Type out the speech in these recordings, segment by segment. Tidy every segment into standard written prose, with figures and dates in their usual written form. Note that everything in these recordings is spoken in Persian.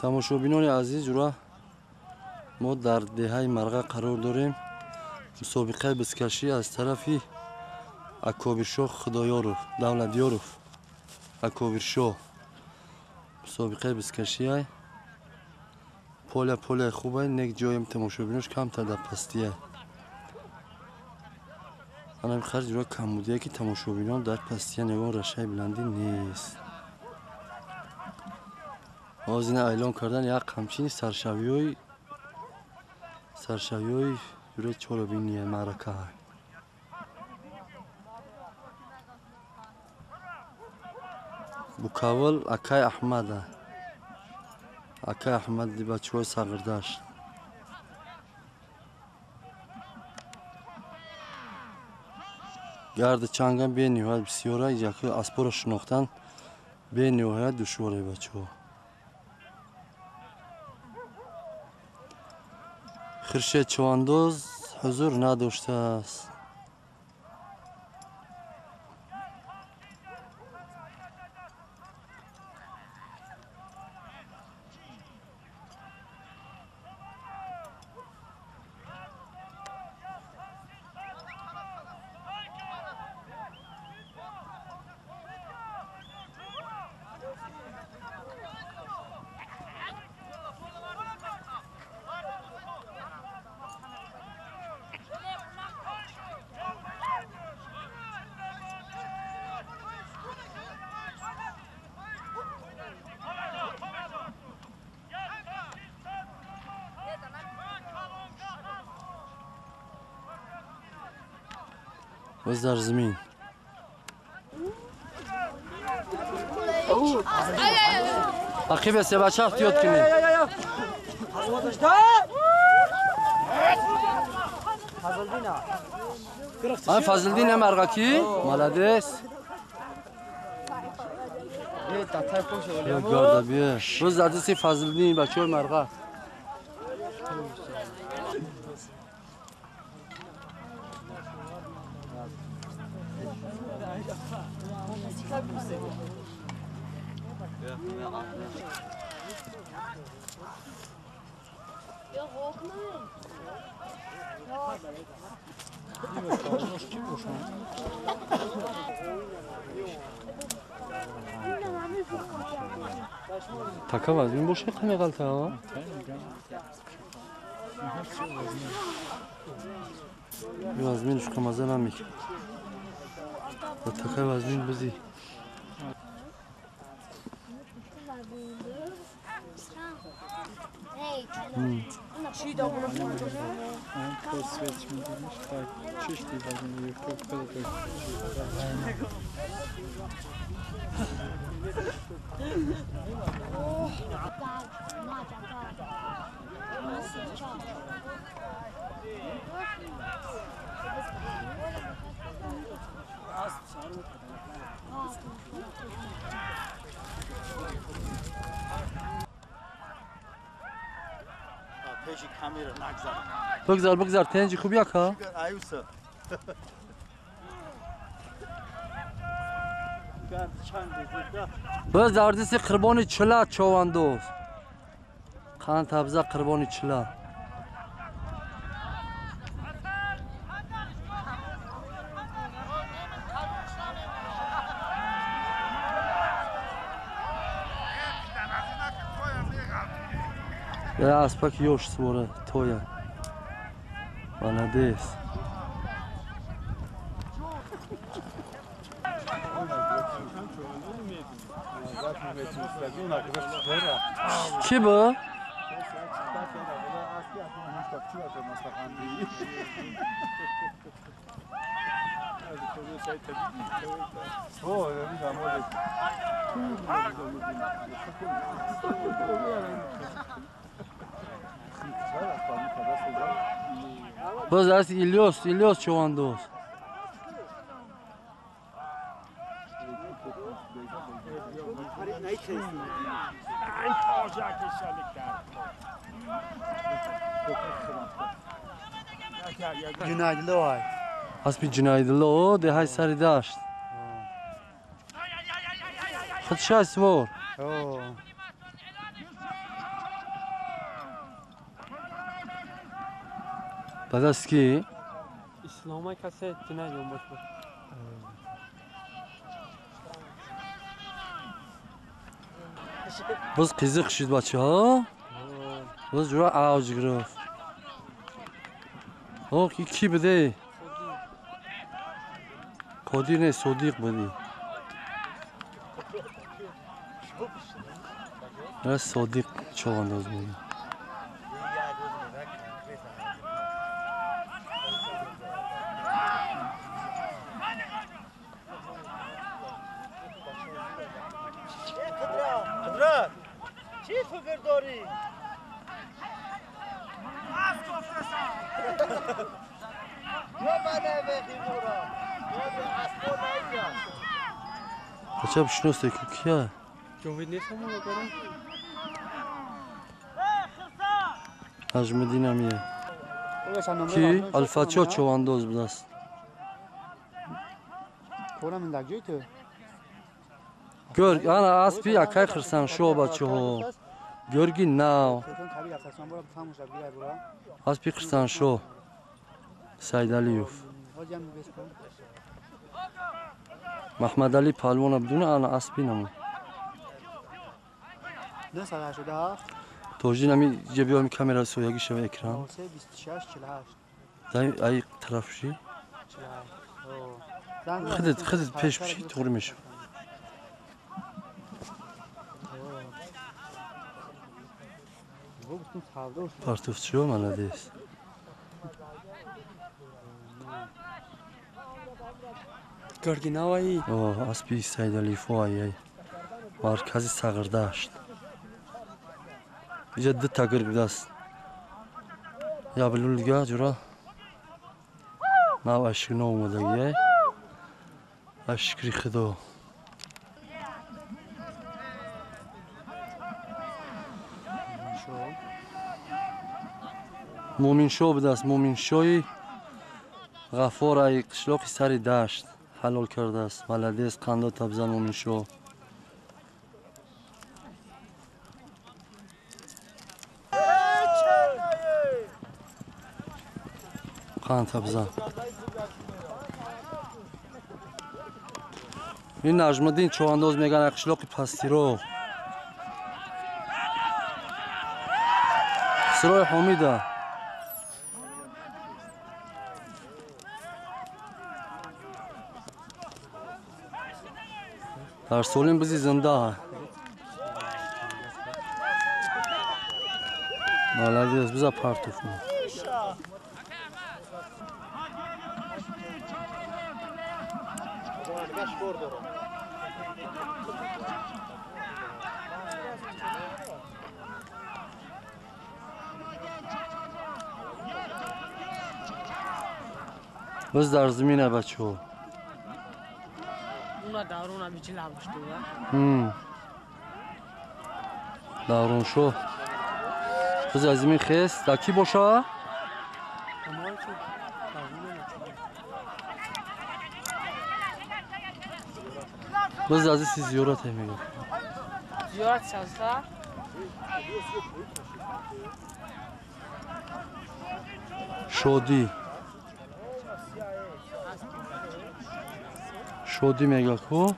тамошобинони азиз ҷура мо дар деҳаи марға қарор дорем. мусобиқаи бизкашӣ аз тарафи акобиршоҳ худоёров давладёров акобиршоҳ мусобиқаи бизкашиай поля хубай нек ҷоям тамошобинош камтар дар пастияй анам хар ҷура камбудия ки тамошобинон дар пастия негон рашаи биландӣ нест. озина эълон кардан як ҳамчини саршавиёи ҷураи чорабинияи маъракаҳай букавл акай аҳмада акай аҳмади бачаҳои сағирдашт гарди чангам бениҳоят бисёра яки аспоро шинохтан бениҳоят душвораи бачаҳо. хуршед чавандоз ҳузур надоштааст. باز در زمین عقیب سه بچه اختیاد کنید فضلدین مرغکی ملدس گارده بیا روز زده سی فضلدین بچه های مرغه Taka vazmin boş yakın kalta ha. Vazmin şu kamazan amik. Taka vazmin bizi. Çiğ de bunu çeşitli bazı بگذار تنجی خوب یک ها باز دردیسی قربانی چلا چواندوز خان تبزه قربانی چلا یا اسپک یوش سوره تویا молодец کی bu باز از ایلیاس چواندوز Günaydın vay. Hasbi Cünaydınlı o dehay sarı daşt. Hadi şahs var. بعد از کی؟ اسلام کسی تنهایی باش. باز قیزق شید بچه ها. باز جورا آوج گرفت. اوه کی بده؟ کادی نه صدیق بده. نه صدیق چوانداز میگه. چی فکر داری؟ یا بده بخی مورا یا به اسبو نایجا بچه بشناسته که کیه؟ جاوید نیست همون بکنم؟ نجم دینمیه کی؟ الفاتحه چوانداز بوده است. کورم این دکجوی تو؟ گرگ انا اسبی اکای خرسان شو بچه ها. گرگی ناو اسبی خرسان شو سید علیوف محمد علی پهلوان بدون انا اسبی نمو نه ساعت شده ها؟ توجی نمی جبی همی کامرا سویاگی شو اکران 26 48 دای ای طرف شی خدت پیش بشی طوری میشه پارتوف شو مالادیس گرگی نوایی اوه اسبی سید علی فوایی مرکزی ساغرداشت جد تاگر بدست یا بلولگا جورا ناو اشک نو مدگیه اشکری خدا مومین شو بدست مومین شوی غفار ای قشلاقی سری داشت حلال کرده است مالادیس قنده تبزن مومین شو قند تبزن این نجم الدین چوانداز میگن قشلاقی پستی رو سرای حمیده در سولین بزی زنده مالادیس بزا پارتوف مو بز در زمینه بچه ها اونا دارون هم چی لابشته دارون شو بز از زمین خیست دکی باشه بز از سی زیارت میگه زیارت سازده شودی میگه کو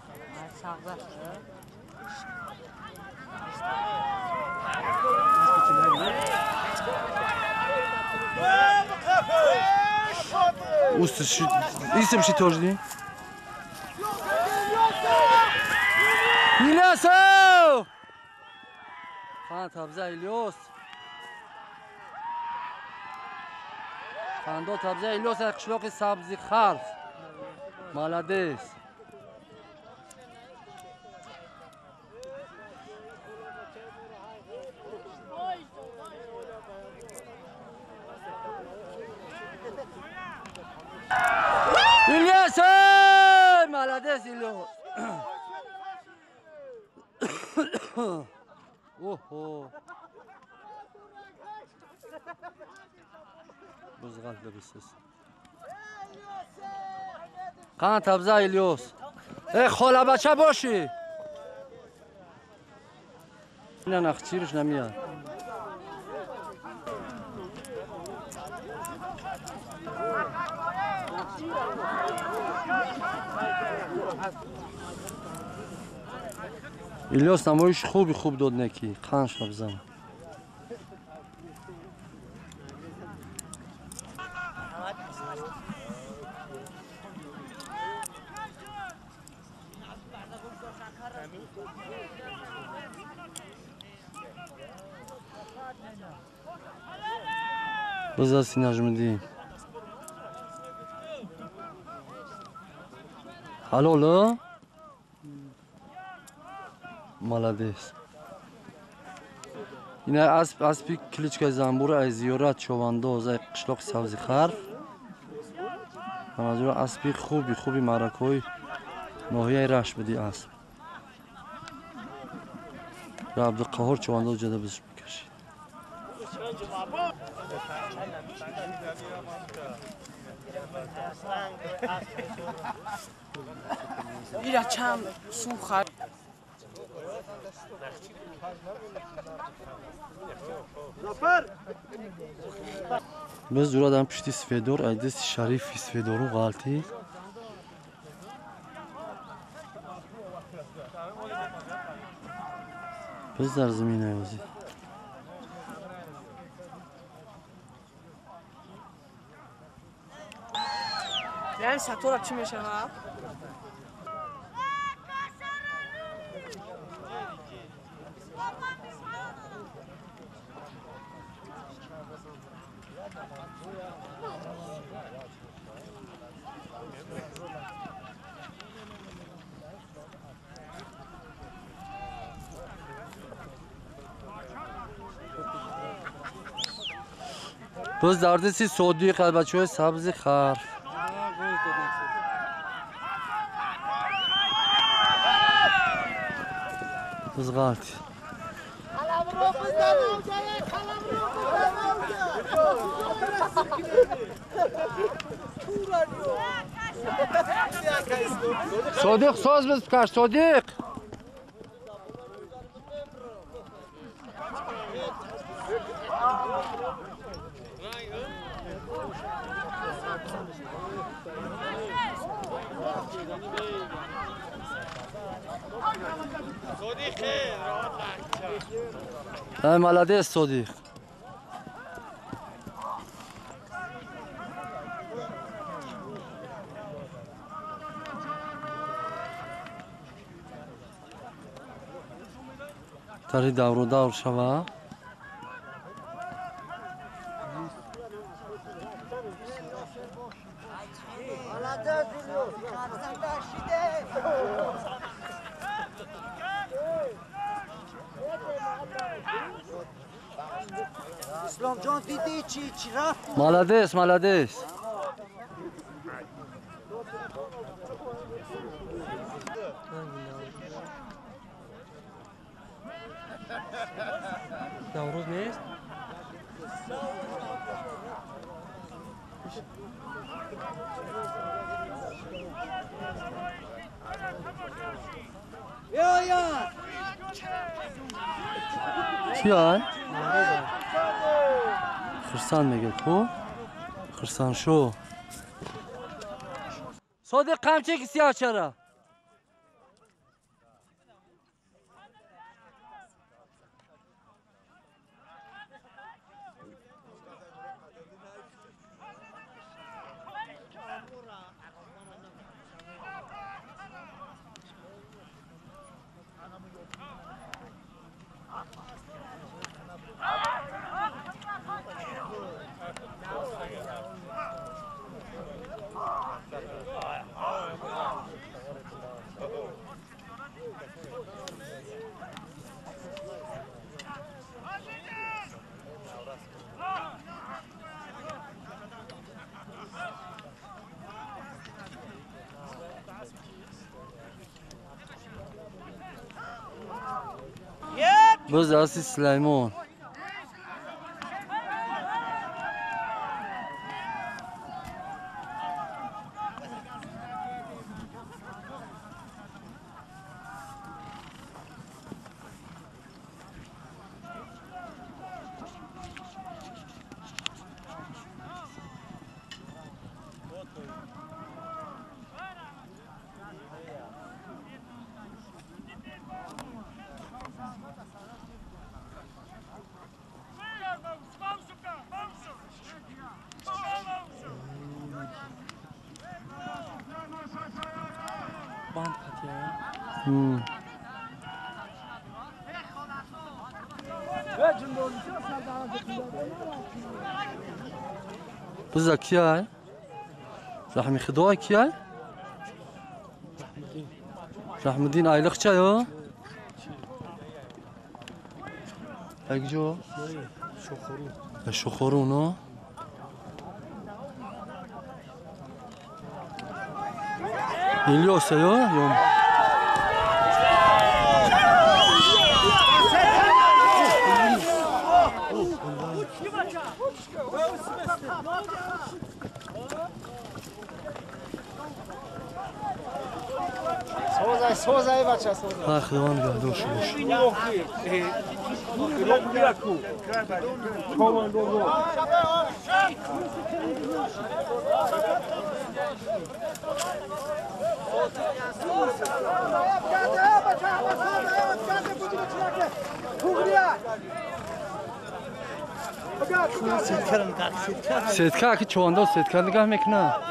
اسم شی توجدی میلاسو خان تبزه الیوس خاندو تبزه الیوس قشلاق سبزی خلف مالادیس الیاس مالادیس الیوس اوه بزغال لبسس قان تبزه الیوس ای خاله بچه باشی نه نخچیرش نمیاد الیاس نمایش خوب داد نکی قنش بزن. بزن سینجمدی. حلاله؟ Молодец. Ина аспи кличкаи Замбур аз зиёрат шовандоз аз қишлоқи Сабзихарф. Маназур аспи хуби маъракаҳои ноҳияи Рашбуди аст. Абдуқаҳҳор шовандоз ҷада бизш мекашид. ира чам суха Biz buradan pişti Svedor, aydız Şarif Svedor'u galti. Biz der zemine yazı. yani satora çi meshava Biz dardisi Sodiq albachoy Sabzixarf. Biz galti. Sodiq so'z biz bikash Sodiq. Ey молодец Sodiq. Tari davr shava. اسلام جان دیدی چی رفت Молодец. Navruz neyiz? یا Чиай? Хурсанд мегӯяд ку? Хурсанд шо. Содиқ қамчеки сиёҳчара. Biz Aziz Süleyman. بزا کیای؟ رحمی خدای کیای؟ رحمدین ایلخ چایو؟ اگه جو؟ شخورونو؟ İlyos'a ya. Sozay bacha sozay. Ha, xıvan geldi hoş hoş. Setka ki çoğunda setka nigah mekna.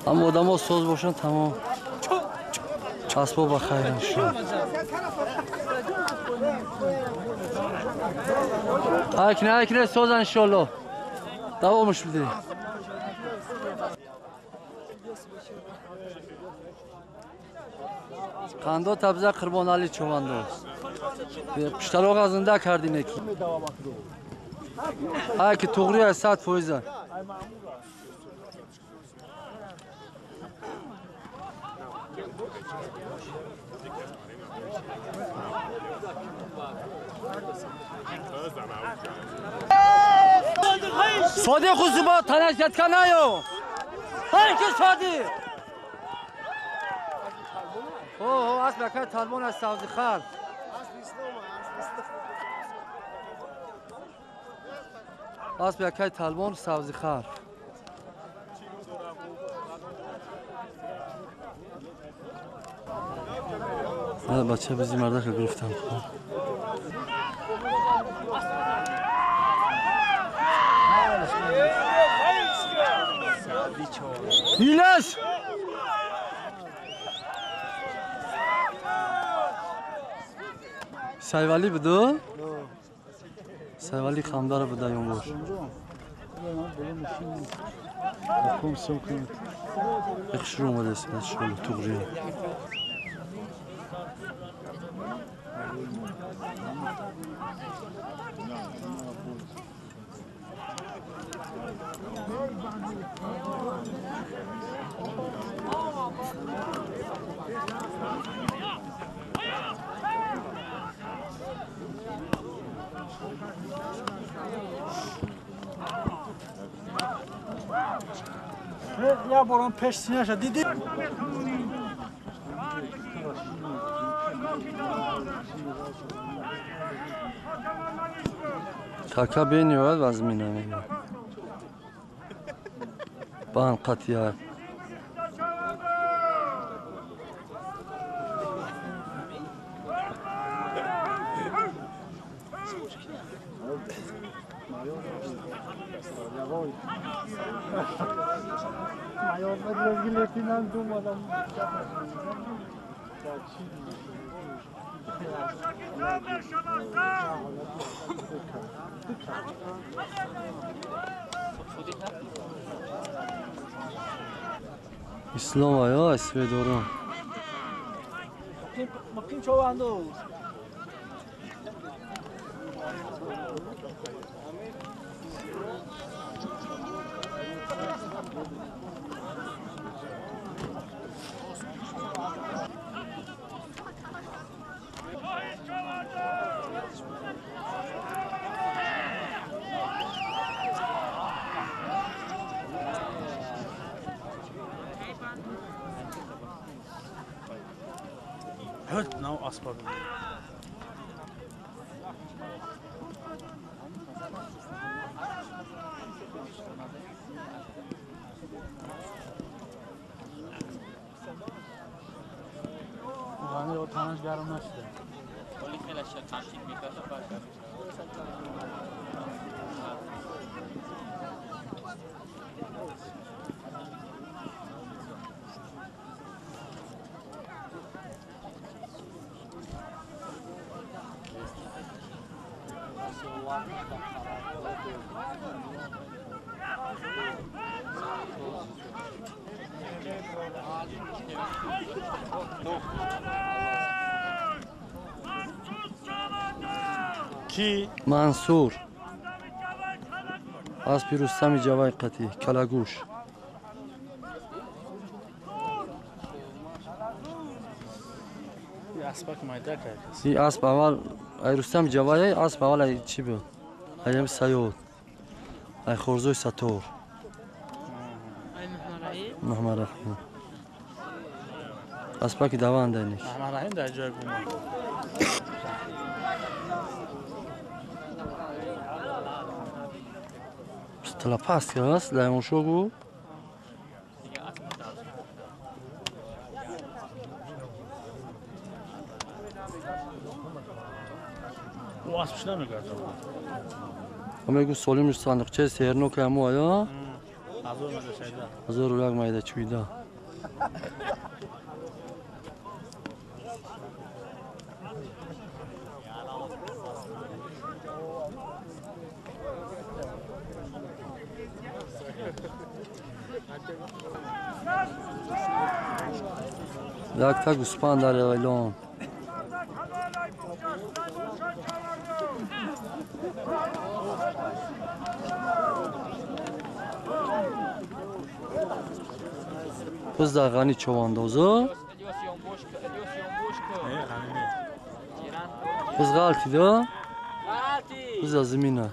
Ama odama söz boşan tamam. Asbo bakayım şu. Akne söz inşallah. Davammış bir de. Kando tabza Qurbanali Cho'vandoz. Qishaloq g'azinda kardin eki. Ha ki to'g'ri 100%. Sodi xusuba tanasiyat kanayo. Hangi sodi? اسب که تالبون از سبزی خال اسب که تالبون سبزی خال بچه بزی مرده که گرفتم هیلش Sayvali budu? Sayvali xamdara buda yon boş. Yaxşı olmadı sen şöyle to'g'ri. Ya boran peşsine yaşa dedi. Kaka beniyor vazmine. Ban qatiyat. Mayor bezgiletinden durmadan. İslam ayağı esve doğru. Bakayım çoğanda olur. Evet, now aspadım. Yani o tanış yarım nasıl? Polis melaşa takip bir kafa bakar. کی؟ منصور اسب رستم جوای قطی کلاگوش یه اسبک مایده کرد. این اسب اول ای رستم جوای اسب اول ای چی بود ایم سیاد ای خورزوی سطور این محمرایی محمد رحیم اسبک دوانده نیش محمد رحیم در جای گمان. تلا پاس که هست لیمون شو او اسبش نمیگرد. همه گو سولیمش صندوقچه سهرنو که همو آیا از اون مده شایده. هزار و یک مایده چویده یک تا گوسپند در ایلان بز در غنی چواندازه نه غنی نیست. بز غلطی ده بز از زمینه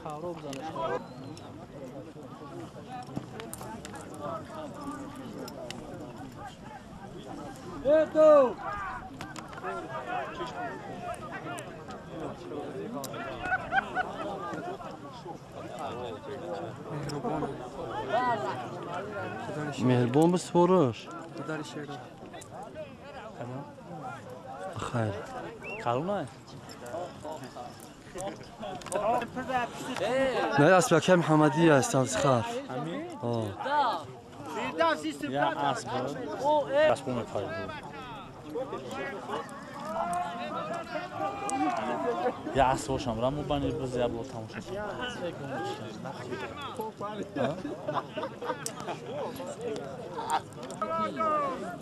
مهربان بسپارش خیر کارونه؟ نه اسبک محمدی هست از خرف همین؟ آه یه اسب اسب میپایی بود. یه اسب باشم رمو بانی بزیه بود تماشا شد.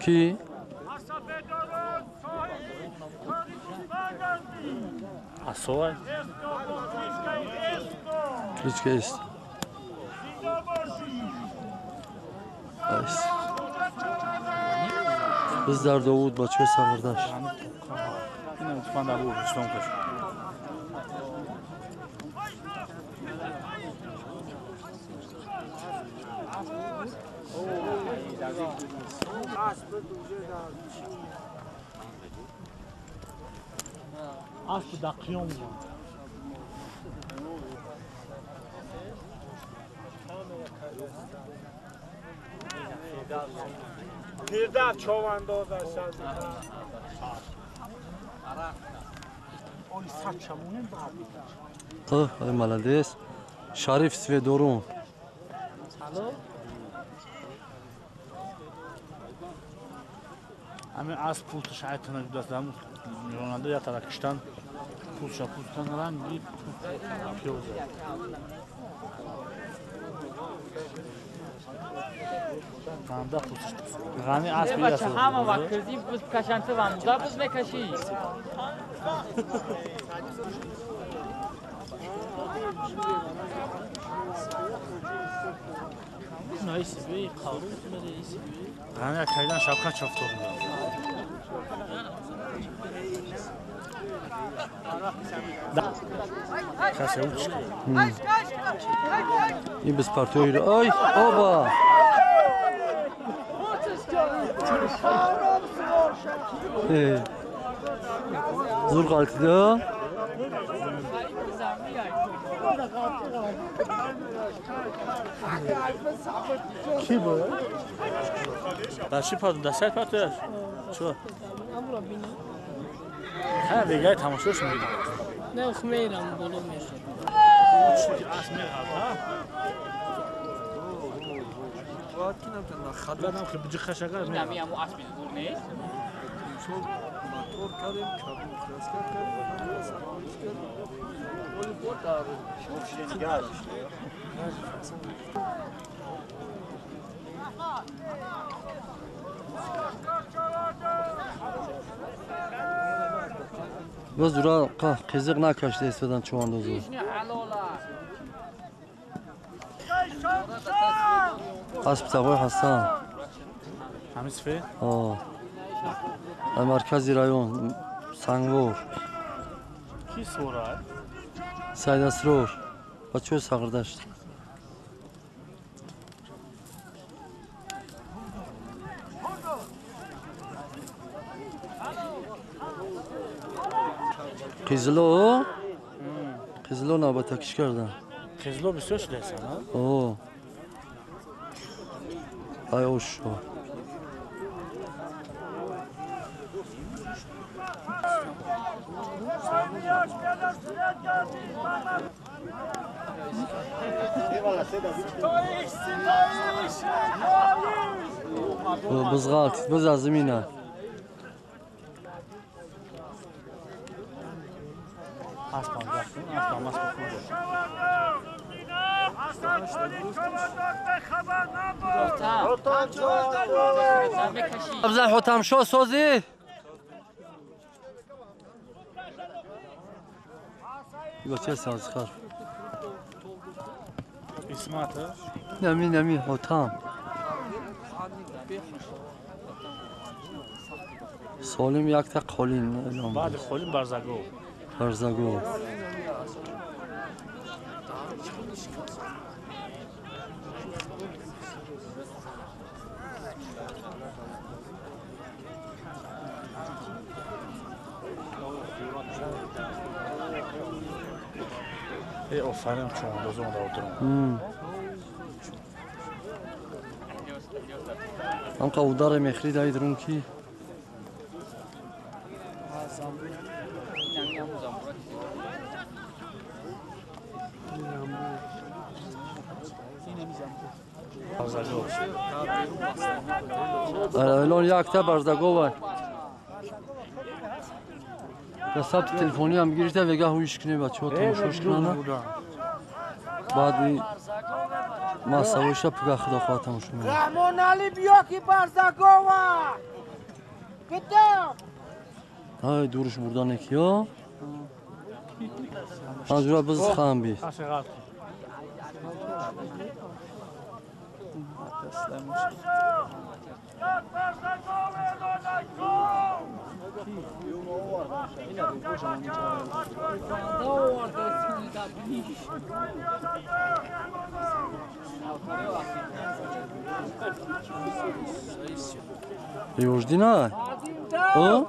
کی؟ اسب هیچ که است بز در داوود بچه سوردش اینه اتفاق در بود رستم کش. اسب دقیقم پیرده چوانداز است. ای молодец شریف سویدورون همین اسب پوستش عیتونه دست دارم راننده یا ترکشتن پوستن رنگی پیوزه راننده پوستش غنی اسبی بچه هست همه وقت کردی بز کشنته و مونده بز میکشی نایسی بی خاروز بده ایسی بی غنی کهیدن شبکه چفته بود کسی او چی این بس پرتوی رو ای آبا زور غلطی ده کی بود؟ در چی پرتون؟ در سایت پرتویش؟ چه؟ نه دیگه تماشاش میدید نه اخ میرم بالا میرم اسمیر ها خدام که بجی خشگار این نمی همون اسب زور نیست؟ باز دورا قیزق نکشته استادن چواندازو این حلاله اسب تقوی هستن همین سفید آه مرکزی رایون سنگور کی سورا سید اسرور بچه ساغر داشت قیزلو نابتکش کردن خزلو بسیار شده هستن ها اوه ای اوشو بزغالت بز از زمینه اسپان رفتیم اسپان مسئول ابزن حتم شو سوزی با چه ساز خر اسمات نمی حتم سالم یک تا قولین بعد خولیم برزگو برزگو ای آفرین چون دوزون دا اوترم هم قودار مخری دایی درون کی برزگو الان یک تا برزگو وای حساب تلفنی هم گیرته وگه هویش کنه بچه ها تماشاش کنن بعد ما سویش پگه خدا خواهتم شما رحمان علی بیا که برزگوه کتاب های دورش بردن اکی ها آجورا بز خواهم بی خشگار ریوژدی نه او؟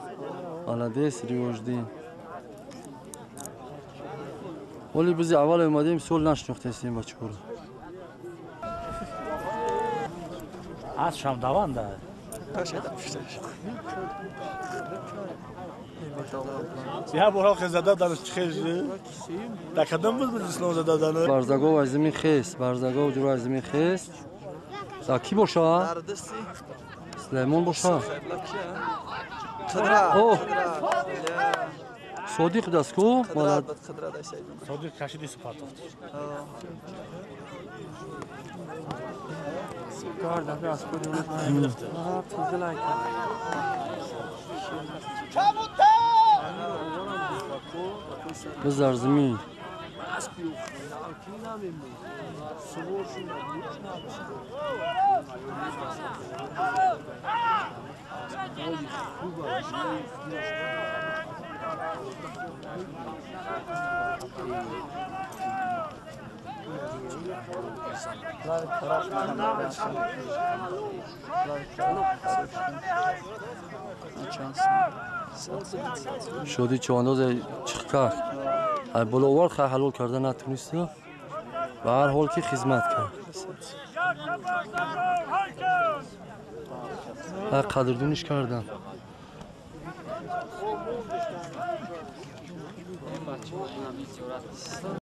حالا دیست ریوژدی ولی بزی اول اومدیم سول نشناخته استیم بچه ها رو از شام دوان ده یا برای خزاده دانش چخیزی دکدم بود بزنس زده دانه برزگو از زمین خیست برزگو جورا از زمین خیست دا کی باشه؟ سلیمان باشه اوه صادق دست کو مالد صادق کشیدی سپارت بزر زمین شدی چوانداز چخکر ای بلوار خیلی حلال کرده نتونسته و هر حال که خدمت کرد ای قدردونش کردم این بچه بودم این جورات